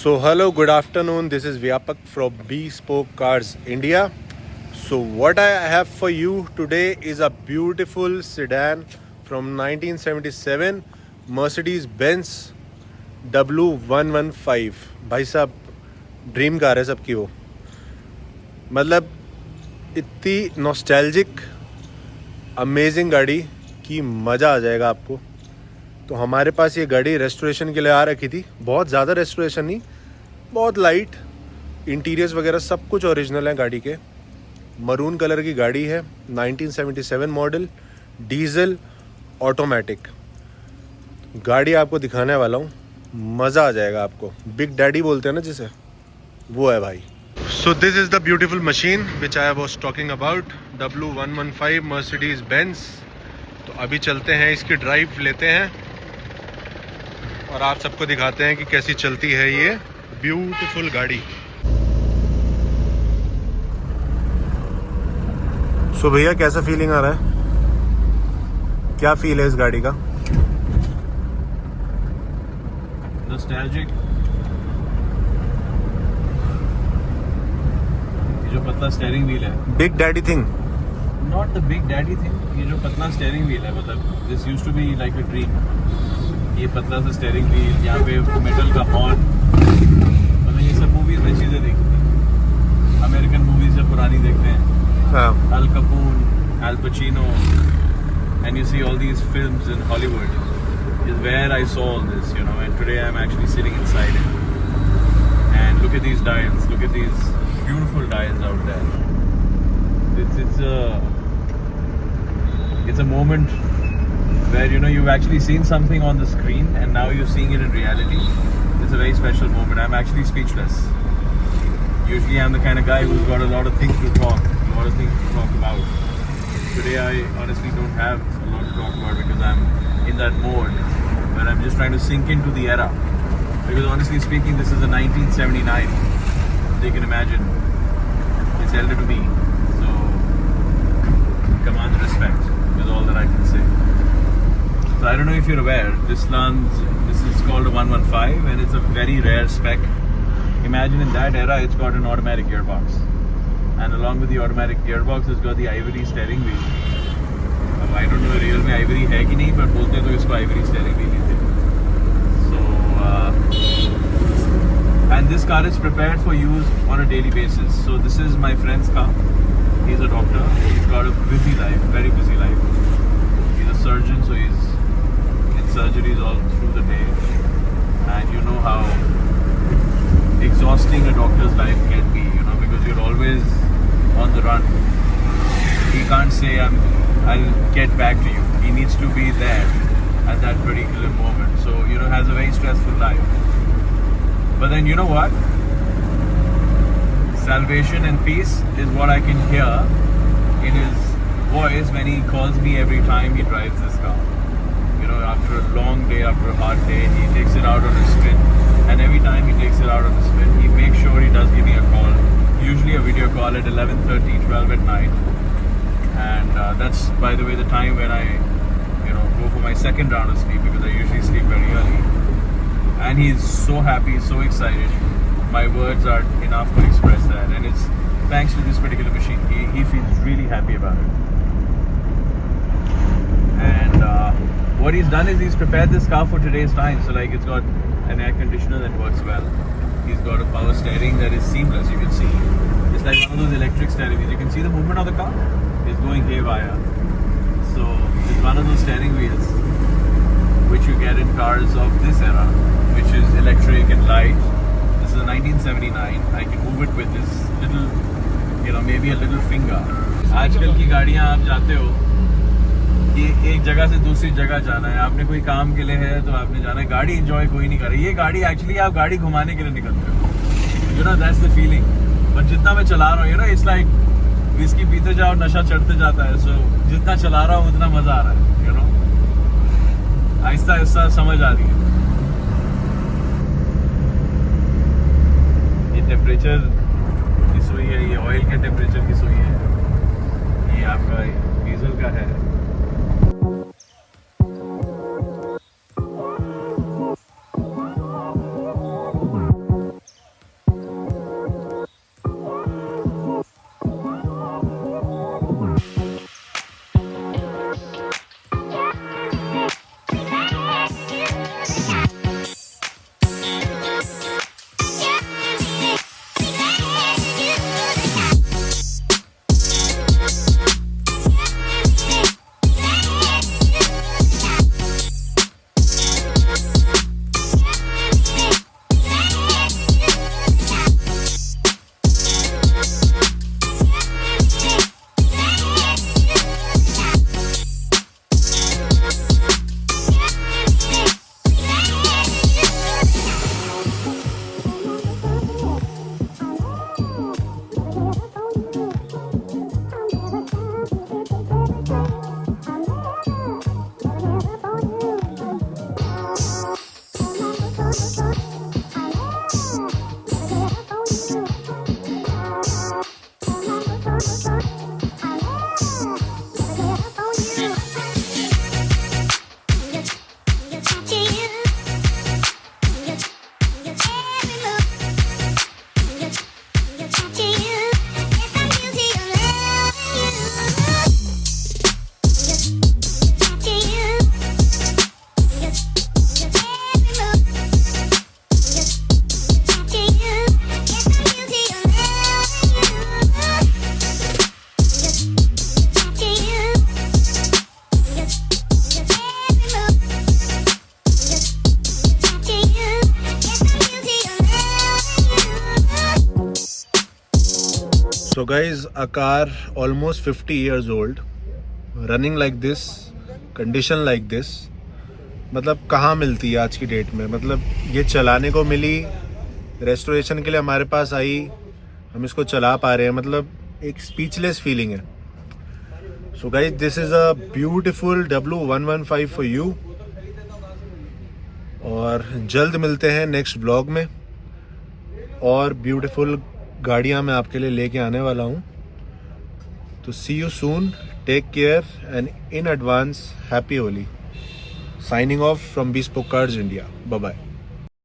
So hello, good afternoon. This is Vyapak from Bespoke Cars India. So what I have for you today is a beautiful sedan from 1977 Mercedes-Benz W115. भाई साहब dream car है सबकी वो, मतलब इतनी nostalgic amazing गाड़ी कि मज़ा आ जाएगा आपको। तो हमारे पास ये गाड़ी रेस्टोरेशन के लिए आ रखी थी, बहुत ज़्यादा रेस्टोरेशन नहीं, बहुत लाइट। इंटीरियर्स वगैरह सब कुछ ओरिजिनल है गाड़ी के। मरून कलर की गाड़ी है, 1977 मॉडल, डीजल ऑटोमेटिक। गाड़ी आपको दिखाने वाला हूँ, मज़ा आ जाएगा आपको। बिग डैडी बोलते हैं ना जिसे, वो है भाई। So this is the beautiful machine which I was talking about, W115 Mercedes Benz. तो अभी चलते हैं, इसकी ड्राइव लेते हैं और आप सबको दिखाते हैं कि कैसी चलती है ये ब्यूटीफुल गाड़ी। सो भैया कैसा फीलिंग आ रहा है, क्या फील है इस गाड़ी का? नॉस्टैल्जिक। ये जो पतला स्टीयरिंग व्हील है, big daddy thing, not the big daddy thing. ये जो पतला स्टीयरिंग व्हील है, मतलब this used to be like a dream. ये पतला सा स्टीयरिंग व्हील, यहाँ पे मेटल का हॉर्न, मतलब ये सब मूवीज में चीजें देखी थी। अमेरिकन मूवीज जब पुरानी देखते हैं, अल कपून, अल Pacino, and you see all these films in Hollywood, is where I saw all this, you know, and today I'm actually sitting inside it. And look at these dials, look at these beautiful dials out there. It's a moment where, you know, you've actually seen something on the screen and now you're seeing it in reality. It's a very special moment. I'm actually speechless. Usually I'm the kind of guy who's got a lot of things to talk about. Today I honestly don't have a lot to talk about because I'm in that mode where I'm just trying to sink into the era. Because honestly speaking, this is a 1979. You can imagine. It's elder to me. So command respect is all that I can say. So I don't know if you're aware, this is called a 115 and it's a very rare spec. Imagine in that era, it's got an automatic gearbox. And along with the automatic gearbox, it's got the ivory steering wheel. I don't know real में ivory है कि नहीं, but बोलते तो इसको ivory steering wheel ही थे. So, and this car is prepared for use on a daily basis. So this is my friend's car. He's a doctor. He's got a busy life, very busy life. He's a surgeon, so he's in surgeries all through the day. And you know how exhausting a doctor's life can be, you know, because you're always on the run. He can't say I'll get back to you. He needs to be there at that particular moment. So, you know, has a very stressful life. But then you know what? Salvation and peace is what I can hear in his voice when he calls me every time he drives this car. You know, after a long day, after a hard day, he takes it out on a spin. And every time he takes it out on a spin, he makes sure he does give me a call. Usually a video call at 11:30, 12 at night. And that's, by the way, the time when I, you know, go for my second round of sleep, because I usually sleep very early. And he's so happy, so excited. My words are enough to express that. And it's thanks to this particular machine. He feels really happy about it. And what he's done is he's prepared this car for today's time. So like, it's got an air conditioner that works well. He's got a power steering that is seamless. You can see it's like one of those electric steering wheels. You can see the movement of the car. It's going haywire. So it's one of those steering wheels which you get in cars of this era, which is electric and light. This is a 1979. I can move it with this little, you know, maybe a little finger. आजकल की गाड़ियाँ आप जाते हो, ये एक जगह से दूसरी जगह जाना है, आपने कोई काम के लिए है तो आपने जाना है, गाड़ी एंजॉय कोई नहीं कर रही। ये गाड़ी एक्चुअली आप गाड़ी घुमाने के लिए निकलते हो, you know, that's the feeling. But जितना मैं चला रहा हूँ, you know, it's like whisky पीते जाओ, नशा चढ़ते जाता है। सो जितना चला रहा हूँ उतना मजा आ रहा है, यू नो, आहिस्ता आहिस्ता समझ आ रही है। ये टेम्परेचर की सुई है, ये ऑयल के टेम्परेचर की सुई है, ये आपका डीजल का है। So guys, a car almost 50 years old, running like this, condition like this, मतलब कहाँ मिलती है आज की डेट में. मतलब ये चलाने को मिली, रेस्टोरेशन के लिए हमारे पास आई, हम इसको चला पा रहे हैं. मतलब एक स्पीचलेस फीलिंग है. So guys, this is a beautiful W115 for you. और जल्द मिलते हैं नेक्स्ट ब्लॉग में. और ब्यूटीफुल गाड़ियाँ मैं आपके लिए लेके आने वाला हूँ. तो see you soon, take care and in advance happy Holi. Signing off from bespoke cars India. Bye bye.